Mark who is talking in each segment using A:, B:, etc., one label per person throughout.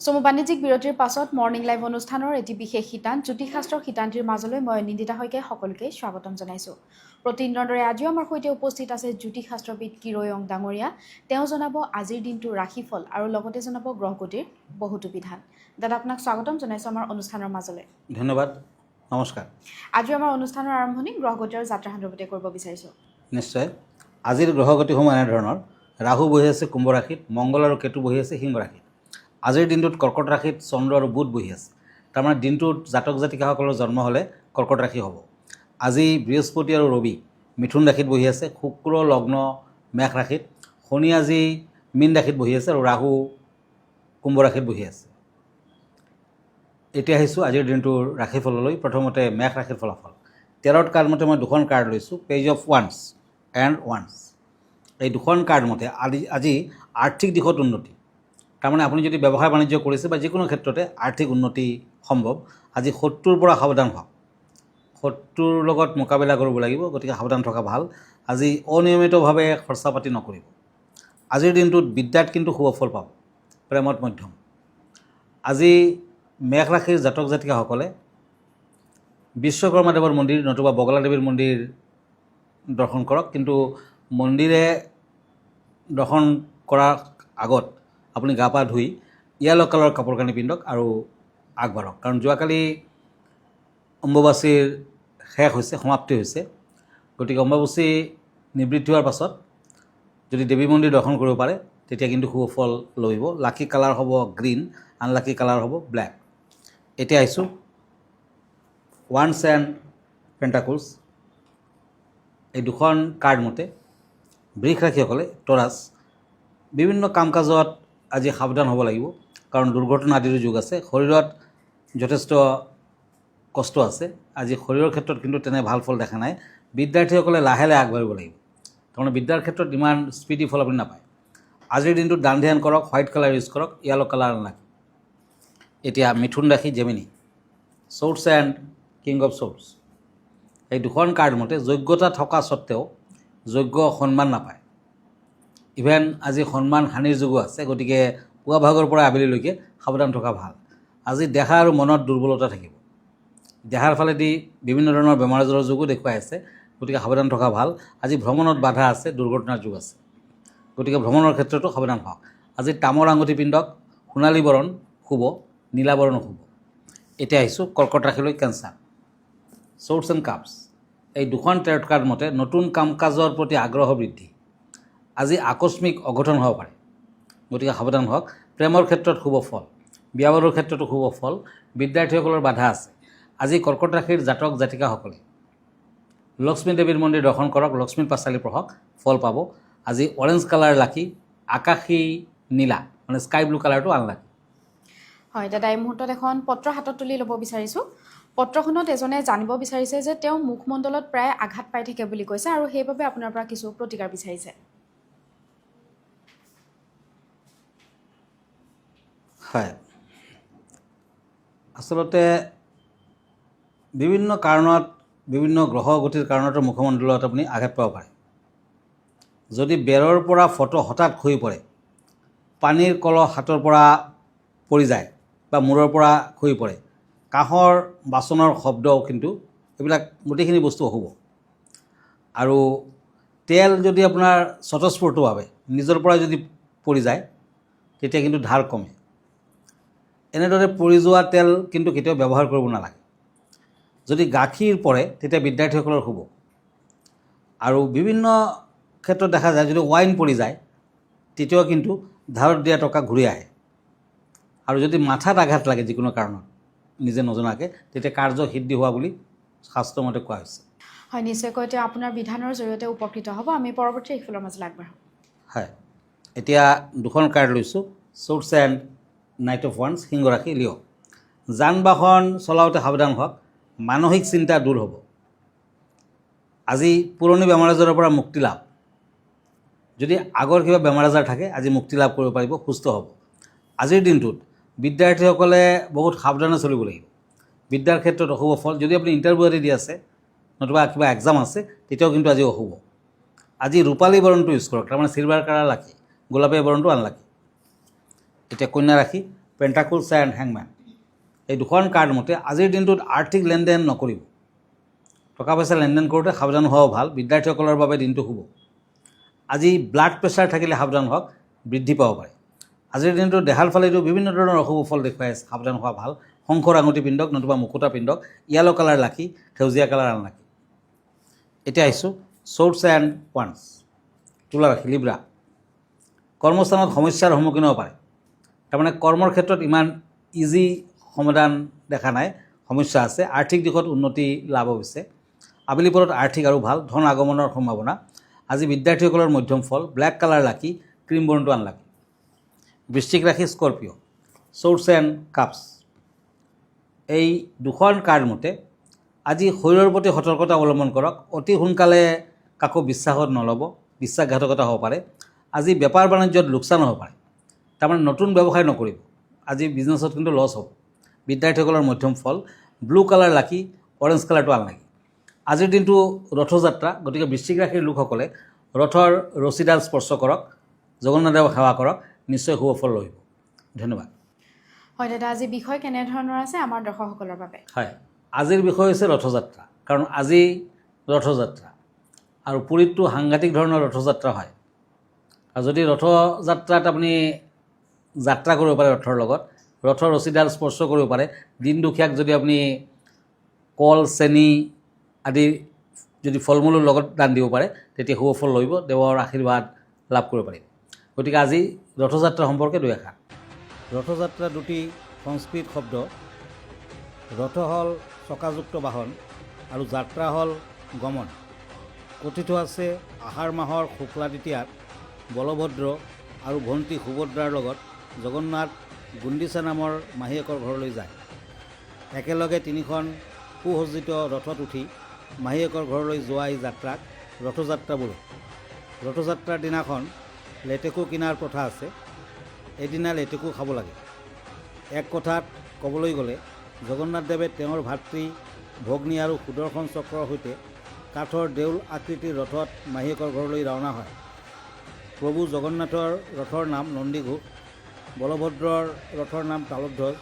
A: চমু বাণিজ্যিক বিৰতিৰ পাছত মৰ্ণিং লাইভ অনুষ্ঠানৰ এটি বিশেষ শিতান জ্যোতিষশাস্ত্ৰৰ শিতানটিৰ মাজলৈ মই নিন্দিতা শইকীয়াই সকলোকে স্বাগতম জনাইছোঁ। প্ৰতিদিনৰ দৰে আজিও আমাৰ সৈতে উপস্থিত আছে জ্যোতিষশাস্ত্ৰবিদ কিৰয়ং ডাঙৰীয়া। তেওঁ জনাব আজিৰ দিনটোৰ ৰাশিফল আৰু লগতে জনাব গ্ৰহগতিৰ বহুতো বিধান। দাদা, আপোনাক স্বাগতম জনাইছোঁ আমাৰ অনুষ্ঠানৰ মাজলৈ।
B: ধন্যবাদ, নমস্কাৰ।
A: আজি আমাৰ অনুষ্ঠানৰ আৰম্ভণি গ্ৰহগতি আৰু যাত্ৰা সন্দৰ্ভতে কৰিব বিচাৰিছোঁ।
B: নিশ্চয়। আজিৰ গ্ৰহগতিসমূহ এনেধৰণৰ: ৰাহু বহি আছে কুম্ভ ৰাশিত, মংগল আৰু কেতু বহি আছে সিংহ ৰাশিত। আজিৰ দিনটোত কৰ্কট ৰাশিত চন্দ্ৰ আৰু বুধ বহি আছে। তাৰমানে দিনটোত জাতক জাতিকাসকলৰ জন্ম হ'লে কৰ্কট ৰাশি হ'ব। আজি বৃহস্পতি আৰু ৰবি মিথুন ৰাশিত বহি আছে, শুক্ৰ লগ্ন মেষ ৰাশিত, শনি আজি মীন ৰাশিত বহি আছে আৰু ৰাহু কুম্ভ ৰাশিত বহি আছে। এতিয়া আহিছোঁ আজিৰ দিনটোৰ ৰাশিফললৈ। প্ৰথমতে মেষ ৰাশিৰ ফলাফল। তেৰত কাৰ্ড মতে মই দুখন কাৰ্ড লৈছোঁ, page of once and once. এই দুখন কাৰ্ড মতে আজি আৰ্থিক দিশত উন্নতি। তাৰমানে আপুনি যদি ব্যৱসায় বাণিজ্য কৰিছে বা যিকোনো ক্ষেত্ৰতে আৰ্থিক উন্নতি সম্ভৱ। আজি শত্ৰুৰ পৰা সাৱধান হওক, শত্ৰুৰ লগত মোকাবিলা কৰিব লাগিব, গতিকে সাৱধান থকা ভাল। আজি অনিয়মিতভাৱে খৰচা পাতি নকৰিব। আজিৰ দিনটোত বিদ্যাত কিন্তু শুভ ফল পাব, প্ৰেমত মধ্যম। আজি মেষ ৰাশিৰ জাতক জাতিকাসকলে বিশ্বকৰ্মা দেৱৰ মন্দিৰ নতুবা বগলা দেৱীৰ মন্দিৰ দৰ্শন কৰক। কিন্তু মন্দিৰে দৰ্শন কৰাৰ আগত আপুনি গা পা ধুই য়েলো কালাৰৰ কাপোৰ কানি পিন্ধক আৰু আগবাঢ়ক। কাৰণ যোৱাকালি অম্বুবাচীৰ শেষ হৈছে, সমাপ্তি হৈছে। গতিকে অম্বুবাচী নিবৃত্তি হোৱাৰ পাছত যদি দেৱী মন্দিৰ দৰ্শন কৰিব পাৰে তেতিয়া কিন্তু শুভ ফল লভিব। লাকি কালাৰ হ'ব গ্ৰীণ, আনলাকি কালাৰ হ'ব ব্লেক। এতিয়া আহিছোঁ ওৱান্স এণ্ড পেণ্টাকলছ। এই দুখন কাৰ্ড মতে বৃষ ৰাশিসকলে তৰাছ বিভিন্ন কাম কাজত আজি সাৱধান হ'ব লাগিব, কাৰণ দুৰ্ঘটনা আদিৰো যুগ আছে। শৰীৰত যথেষ্ট কষ্ট আছে। আজি শৰীৰৰ ক্ষেত্ৰত কিন্তু তেনে ভাল ফল দেখা নাই। বিদ্যাৰ্থীসকলে লাহে লাহে আগবাঢ়িব লাগিব, তাৰমানে বিদ্যাৰ ক্ষেত্ৰত ইমান স্পীডি ফল আপুনি নাপায়। আজিৰ দিনটোত দান ধ্যান কৰক, হোৱাইট কালাৰ ইউজ কৰক, য়েলো কালাৰ নালাগে। এতিয়া মিথুন ৰাশি Gemini, shorts and king of shorts. এই দুখন কাৰ্ড মতে যোগ্যতা থকা স্বত্বেও যোগ্য সন্মান নাপায়। ইভেন আজি সন্মান হানিৰ যুগো আছে। গতিকে পুৱা ভাগৰ পৰা আবেলিলৈকে সাৱধান থকা ভাল। আজি দেহা আৰু মনত দুৰ্বলতা থাকিব। দেহাৰ ফালেদি বিভিন্ন ধৰণৰ বেমাৰ আজাৰৰ যুগো দেখুৱাই আছে, গতিকে সাৱধান থকা ভাল। আজি ভ্ৰমণত বাধা আছে, দুৰ্ঘটনাৰ যুগ আছে, গতিকে ভ্ৰমণৰ ক্ষেত্ৰতো সাৱধান হওক। আজি তামৰ আঙুঠি পিন্ধক, সোণালী বৰণ শুভ, নীলা বৰণ শুভ। এতিয়া আহিছোঁ কৰ্কট ৰাশিলৈ, কেঞ্চাৰ, শ্বৰ্টছ এণ্ড কাপছ। এই দুখন টেৰট কাৰ্ড মতে নতুন কাম কাজৰ প্ৰতি আগ্ৰহ বৃদ্ধি। আজি আকস্মিক অঘটন হ'ব পাৰে, গতিকে সাৱধান হওক। প্ৰেমৰ ক্ষেত্ৰত শুভ ফল, বিয়া বাৰুৰ ক্ষেত্ৰতো শুভ ফল। বিদ্যাৰ্থীসকলৰ বাধা আছে। আজি কৰ্কট ৰাশিৰ জাতক জাতিকাসকলে লক্ষ্মী দেৱীৰ মন্দিৰ দৰ্শন কৰক, লক্ষ্মীৰ পাঁচালি পঢ়ক, ফল পাব। আজি অৰেঞ্জ কালাৰ লাকি, আকাশী নীলা মানে স্কাই ব্লু কালাৰটো আনলাকি।
A: হয় দাদা, এই মুহূৰ্তত এখন পত্ৰ হাতত তুলি ল'ব বিচাৰিছোঁ। পত্ৰখনত এজনে জানিব বিচাৰিছে যে তেওঁ মুখমণ্ডলত প্ৰায় আঘাত পাই থাকে বুলি কৈছে আৰু সেইবাবে আপোনাৰ পৰা কিছু প্ৰতিকাৰ বিচাৰিছে।
B: হয়, আচলতে বিভিন্ন কাৰণত, বিভিন্ন গ্ৰহ গতিৰ কাৰণতো মুখমণ্ডলত আপুনি আঘাত পাব পাৰে। যদি বেৰৰ পৰা ফটো হঠাৎ খহি পৰে, পানীৰ কলহ হাতৰ পৰা পৰি যায় বা মূৰৰ পৰা খহি পৰে, কাঁহৰ বাচনৰ শব্দও কিন্তু এইবিলাক গোটেইখিনি বস্তু অশুভ। আৰু তেল যদি আপোনাৰ স্বতঃস্ফূৰ্তভাৱে নিজৰ পৰা যদি পৰি যায় তেতিয়া কিন্তু ধাৰ কমে। এনেদৰে পৰি যোৱা তেল কিন্তু কেতিয়াও ব্যৱহাৰ কৰিব নালাগে। যদি গাখীৰ পৰে তেতিয়া বিদ্যাৰ্থীসকলৰ শুভ। আৰু বিভিন্ন ক্ষেত্ৰত দেখা যায় যদি ৱাইন পৰি যায় তেতিয়াও কিন্তু ধাৰত দিয়া টকা ঘূৰি আহে। আৰু যদি মাথাত আঘাত লাগে যিকোনো কাৰণত নিজে নজনাকৈ, তেতিয়া কাৰ্য সিদ্ধি হোৱা বুলি শাস্ত্ৰমতে কোৱা হৈছে।
A: হয়, নিশ্চয়কৈ তেওঁ আপোনাৰ বিধানৰ জৰিয়তে উপকৃত হ'ব। আমি পৰৱৰ্তী ৰাশিফলৰ মাজলৈ আগবাঢ়োঁ।
B: হয়, এতিয়া দুখন কাৰ্ড লৈছোঁ, শ্বৰ্টছ এণ্ড নাইট অফ ওৱান্স, সিংহ ৰাশি লিঅ'। যান বাহন চলাওঁতে সাৱধান হওক, মানসিক চিন্তা দূৰ হ'ব। আজি পুৰণি বেমাৰ আজাৰৰ পৰা মুক্তি লাভ। যদি আগৰ কিবা বেমাৰ আজাৰ থাকে আজি মুক্তি লাভ কৰিব পাৰিব, সুস্থ হ'ব। আজিৰ দিনটোত বিদ্যাৰ্থীসকলে বহুত সাৱধানে চলিব লাগিব। বিদ্যাৰ ক্ষেত্ৰত অশুভ ফল। যদি আপুনি ইণ্টাৰভিউ আদি দি আছে নতুবা কিবা এক্সাম আছে তেতিয়াও কিন্তু আজি অশুভ। আজি ৰূপালী বৰণটো ইউজ কৰক, তাৰমানে চিলভাৰ কালাৰ লাকি, গোলাপী বৰণটো আনলাকি। এতিয়া কন্যা ৰাশি, পেণ্টাকুলছ এণ্ড হেংমেন। এই দুখন কাৰ্ড মতে আজিৰ দিনটোত আৰ্থিক লেনদেন নকৰিব। টকা পইচা লেনদেন কৰোঁতে সাৱধান হোৱাও ভাল। বিদ্যাৰ্থীসকলৰ বাবে দিনটো শুভ। আজি ব্লাড প্ৰেছাৰ থাকিলে সাৱধান হওক, বৃদ্ধি পাব পাৰে। আজিৰ দিনটোত দেহাল ফালেতো বিভিন্ন ধৰণৰ অশুভ ফল দেখুৱাই আছে, সাৱধান হোৱা ভাল। শংখৰ আঙুঠি পিন্ধক নতুবা মুকুতা পিন্ধক। য়েলো কালাৰ লাকি, সেউজীয়া কালাৰ আনলাকি। এতিয়া আহিছোঁ ছৰ্ডছ এণ্ড ওৱান্স। তুলা ৰাশি লিব্ৰা। কৰ্মস্থানত সমস্যাৰ সন্মুখীন হ'ব পাৰে। তাৰমানে কৰ্মৰ ক্ষেত্ৰত ইমান ইজি সমাধান দেখা নাই, সমস্যা আছে। আৰ্থিক দিশত উন্নতি লাভ হৈছে। আবেলি পৰত আৰ্থিক আৰু ভাল, ধন আগমনৰ সম্ভাৱনা। আজি বিদ্যাৰ্থীসকলৰ মধ্যম ফল। ব্লেক কালাৰ লাকি, ক্ৰীম বৰ্ণটো আনলাকি। বৃশ্চিক ৰাশি স্কৰপিঅ'। ছৰ্ডছ and cups. এই দুখন কাৰ্ড মতে আজি শৰীৰৰ প্ৰতি সতৰ্কতা অৱলম্বন কৰক। অতি সোনকালে কাকো বিশ্বাসত নল'ব, বিশ্বাসঘাতকতা হ'ব পাৰে। আজি বেপাৰ বাণিজ্যত লোকচান হ'ব পাৰে। তাৰমানে নতুন ব্যৱসায় নকৰিব। আজি বিজনেছত কিন্তু লছ হ'ব। বিদ্যাৰ্থীসকলৰ মধ্যম ফল। ব্লু কালাৰ লাকি, অৰেঞ্জ কালাৰটো আনলাকি। আজিৰ দিনটো ৰথযাত্ৰা, গতিকে বৃশ্চিক ৰাশিৰ লোকসকলে ৰথৰ ৰছীডাল স্পৰ্শ কৰক, জগন্নাথদেৱক সেৱা কৰক, নিশ্চয় শুভ ফল লভিব। ধন্যবাদ।
A: হয় দাদা, আজি বিষয় কেনেধৰণৰ আছে আমাৰ দৰ্শকসকলৰ বাবে?
B: হয়, আজিৰ বিষয় হৈছে ৰথযাত্ৰা। কাৰণ আজি ৰথযাত্ৰা আৰু পুৰীতটো সাংঘাতিক ধৰণৰ ৰথযাত্ৰা হয়। আৰু যদি ৰথযাত্ৰাত আপুনি যাত্ৰা কৰিব পাৰে ৰথৰ লগত, ৰথৰ ৰছীডাল স্পৰ্শ কৰিব পাৰে, দিন দুখীয়াক যদি আপুনি কল, চেনি আদি যদি ফল মূলৰ লগত দান দিব পাৰে, তেতিয়া শুভ ফল লভিব, দেৱৰ আশীৰ্বাদ লাভ কৰিব পাৰিব। গতিকে আজি ৰথযাত্ৰা সম্পৰ্কে দুই এষাৰ। ৰথযাত্ৰা দুটি সংস্কৃত শব্দ। ৰথ হ'ল চকাযুক্ত বাহন আৰু যাত্ৰা হ'ল গমন। কথিত আছে আহাৰ মাহৰ শুক্লা তৃতীয়াত বলভদ্ৰ আৰু ভণ্টি সুভদ্ৰাৰ লগত জগন্নাথ গুণ্ডিচা নামৰ মাহীয়েকৰ ঘৰলৈ যায়। একেলগে তিনিখন সুসজ্জিত ৰথত উঠি মাহীয়েকৰ ঘৰলৈ যোৱা এই যাত্ৰাক ৰথযাত্ৰা বোলে। ৰথযাত্ৰাৰ দিনাখন লেটেকু কিনাৰ প্ৰথা আছে। এদিনা লেটেকু খাব লাগে। এক কথাত ক'বলৈ গ'লে জগন্নাথদেৱে তেওঁৰ ভাতৃ, ভগ্নী আৰু সুদৰ্শন চক্ৰৰ সৈতে কাঠৰ দেউল আকৃতিৰ ৰথত মাহীয়েকৰ ঘৰলৈ ৰাওনা হয়। প্ৰভু জগন্নাথৰ ৰথৰ নাম নন্দীঘোষ, বলভদ্ৰৰ ৰথৰ নাম তালধ্বজ,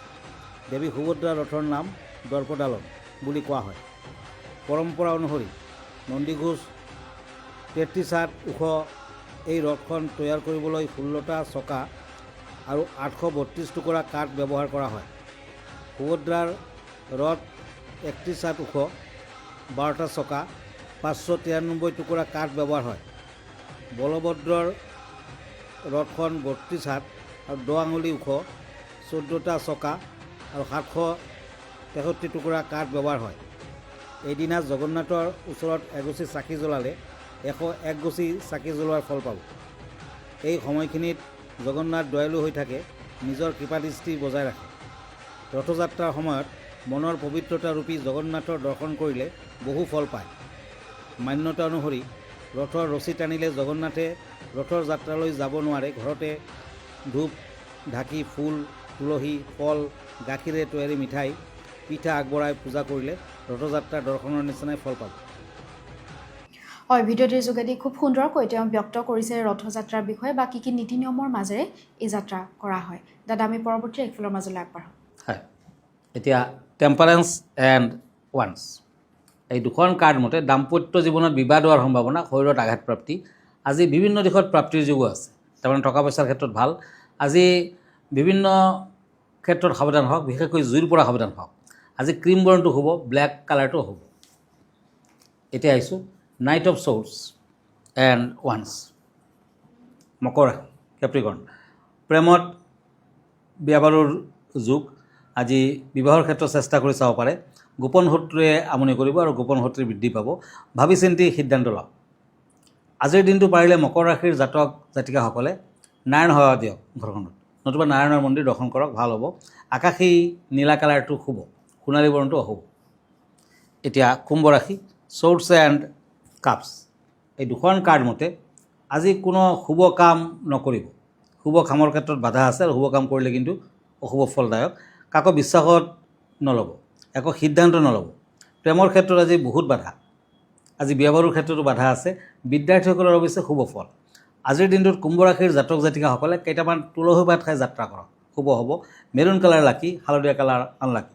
B: দেৱী সুভদ্ৰাৰ ৰথৰ নাম দৰ্পদালন বুলি কোৱা হয়। পৰম্পৰা অনুসৰি নন্দীঘোষ 33 হাত ওখ এই ৰথখন তৈয়াৰ কৰিবলৈ 16টা চকা আৰু 832 টুকুৰা কাঠ ব্যৱহাৰ কৰা হয়। সুভদ্ৰাৰ ৰথ 31 হাত ওখ, 12টা চকা, 593 টুকুৰা কাঠ ব্যৱহাৰ হয়। বলভদ্ৰৰ ৰথখন 32 হাত আৰু 10 আঙুলি ওখ, 14টা চকা আৰু 763 টুকুৰা কাঠ ব্যৱহাৰ হয়। এইদিনা জগন্নাথৰ ওচৰত এগছি চাকি জ্বলালে 101 গছি চাকি জ্বলোৱাৰ ফল পাব। এই সময়খিনিত জগন্নাথ দয়ালু হৈ থাকে, নিজৰ কৃপাদৃষ্টি বজাই ৰাখে। ৰথযাত্ৰাৰ সময়ত মনৰ পবিত্ৰতা ৰূপী জগন্নাথৰ দৰ্শন কৰিলে বহু ফল পায়। মান্যতা অনুসৰি ৰথৰ ৰছী টানিলে জগন্নাথে ৰথৰ যাত্ৰালৈ যাব নোৱাৰে। ঘৰতে ধূপ ঢাকি ফুল, তুলসী, ফল, গাখীৰে তৈয়াৰী মিঠাই, পিঠা আগবঢ়াই পূজা কৰিলে ৰথযাত্ৰাৰ দৰ্শনৰ নিচিনাই ফল পাব।
A: হয়, ভিডিঅ'টিৰ যোগেদি খুব সুন্দৰকৈ তেওঁ ব্যক্ত কৰিছে ৰথযাত্ৰাৰ বিষয়ে বা কি কি নীতি নিয়মৰ মাজেৰে এই যাত্ৰা কৰা হয়। দাদা, আমি পৰৱৰ্তী একফালৰ মাজলৈ আগবাঢ়োঁ।
B: হয়, এতিয়া টেম্পাৰেন্স এণ্ড ওৱান্স। এই দুখন কাৰ্ড মতে দাম্পত্য জীৱনত বিবাদ হোৱাৰ সম্ভাৱনা, শৰীৰত আঘাতপ্ৰাপ্তি। আজি বিভিন্ন দিশত প্ৰাপ্তিৰ যোগো আছে। তাৰমানে টকা পইচাৰ ক্ষেত্ৰত ভাল। আজি বিভিন্ন ক্ষেত্ৰত সাৱধান হওক, বিশেষকৈ জুইৰ পৰা সাৱধান হওক। আজি ক্ৰীম বৰ্ণটো হ'ব, ব্লেক কালাৰটো হ'ব। এতিয়া আহিছোঁ নাইট অফ ছৰ্ডছ এণ্ড ওৱান্স। মকৰ ৰাশি, কেপ্ৰিকৰ্ণ। প্ৰেমত বিয়া বাৰুৰ যুগ। আজি বিবাহৰ ক্ষেত্ৰত চেষ্টা কৰি চাব পাৰে। গোপন শত্ৰুৱে আমনি কৰিব আৰু গোপন শত্ৰু বৃদ্ধি পাব। ভাবি চিন্তি সিদ্ধান্ত লওক। আজিৰ দিনটো পাৰিলে মকৰ ৰাশিৰ জাতক জাতিকাসকলে নাৰায়ণ সেৱা দিয়ক ঘৰখনত, নতুবা নাৰায়ণৰ মন্দিৰ দৰ্শন কৰক, ভাল হ'ব। আকাশী নীলা কালাৰটো শুভ, সোণালী বৰ্ণটো অশুভ। এতিয়া কুম্ভ ৰাশি, ছৰ্ডছ এণ্ড কাপছ। এই দুখন কাৰ্ড মতে আজি কোনো শুভ কাম নকৰিব। শুভ কামৰ ক্ষেত্ৰত বাধা আছে আৰু শুভ কাম কৰিলে কিন্তু অশুভ ফলদায়ক। কাকো বিশ্বাসত নল'ব, একো সিদ্ধান্ত নল'ব। প্ৰেমৰ ক্ষেত্ৰত আজি বহুত বাধা। আজি বিয়া বাৰুৰ ক্ষেত্ৰতো বাধা আছে। বিদ্যাৰ্থীসকলৰ অৱশ্যে শুভ ফল। আজিৰ দিনটোত কুম্ভ ৰাশিৰ জাতক জাতিকাসকলে কেইটামান তুলসী পাত খাই যাত্ৰা কৰক, শুভ হ'ব। মেৰুন কালাৰ লাকি, হালধীয়া কালাৰ আনলাকি।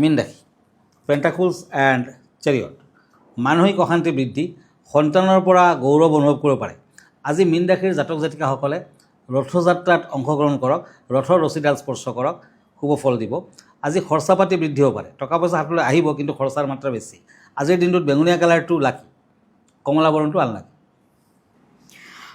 B: মীন ৰাশি, পেণ্টাকুলছ এণ্ড চেৰিয়ট, মানসিক অশান্তি বৃদ্ধি, সন্তানৰ পৰা গৌৰৱ অনুভৱ কৰিব পাৰে। আজি মীন ৰাশিৰ জাতক জাতিকাসকলে ৰথযাত্ৰাত অংশগ্ৰহণ কৰক, ৰথৰ ৰছীডাল স্পৰ্শ কৰক, শুভ ফল দিব। আজি খৰচা পাতি বৃদ্ধি হ'ব পাৰে, টকা পইচা হাতলৈ আহিব কিন্তু খৰচাৰ মাত্ৰা বেছি। আজিৰ দিনটোত বেঙুনীয়া কালাৰটো লাকি, কমলা বৰণটো আনলাকি।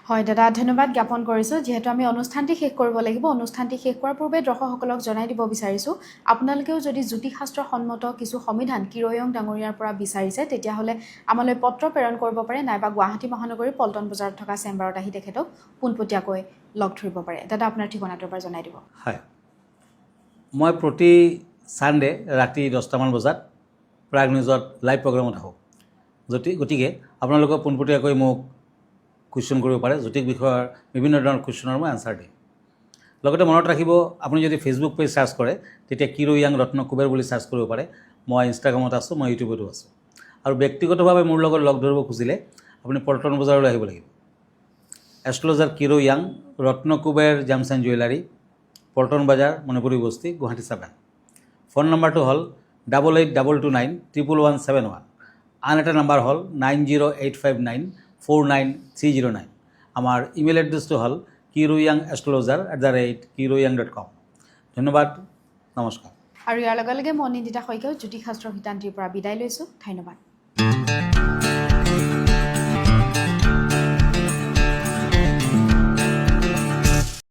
A: হয় দাদা, ধন্যবাদ জ্ঞাপন কৰিছোঁ। যিহেতু আমি অনুষ্ঠানটি শেষ কৰিব লাগিব, অনুষ্ঠানটি শেষ কৰাৰ পূৰ্বে দৰ্শকসকলক জনাই দিব বিচাৰিছোঁ, আপোনালোকেও যদি জ্যোতিষশাস্ত্ৰ সন্মত কিছু সমিধান কিৰয়ং ডাঙৰীয়াৰ পৰা বিচাৰিছে, তেতিয়াহ'লে আমালৈ পত্ৰ প্ৰেৰণ কৰিব পাৰে, নাইবা গুৱাহাটী মহানগৰীৰ পল্টন বজাৰত থকা চেম্বাৰত আহি তেখেতক পোনপটীয়াকৈ লগ ধৰিব পাৰে। দাদা, আপোনাৰ ঠিকনাটোৰ পৰা জনাই দিব।
B: হয়, মই প্ৰতি ছানডে ৰাতি 10টামান বজাত প্ৰাগ নিউজত লাইভ প্ৰগ্ৰামত আহোঁ। গতিকে আপোনালোকে পোনপটীয়াকৈ মোক কুৱেশ্যন কৰিব পাৰে। জ্যোতিষ বিষয়ৰ বিভিন্ন ধৰণৰ কুৱেশ্যনৰ মই এনচাৰ দিম। লগতে মনত ৰাখিব, আপুনি যদি ফেচবুক পেজ চাৰ্চ কৰে তেতিয়া কিৰয়াং ৰত্ন কুবেৰ বুলি চাৰ্চ কৰিব পাৰে। মই ইনষ্টাগ্ৰামত আছোঁ, মই ইউটিউবতো আছোঁ। আৰু ব্যক্তিগতভাৱে মোৰ লগত লগ ধৰিব খুজিলে আপুনি পল্টন বজাৰলৈ আহিব লাগিব। Astrologer Kiryang Ratna Kuber gems and jewellery, Paltan Bazar, Manipuri বস্তি, গুৱাহাটী 7। ফোন নম্বৰটো হ'ল 8822911171। আন এটা নম্বৰ হ'ল 9085949309। আমাৰ ইমেইল এড্ৰেছটো হ'ল kiroyangastrologer@kiroyang.com। ধন্যবাদ, নমস্কাৰ।
A: আৰু ইয়াৰ লগে লগে মই নিন্দিতা শইকীয়াও জ্যোতিষশাস্ত্ৰ শিতান্তিৰ পৰা বিদায় লৈছোঁ। ধন্যবাদ।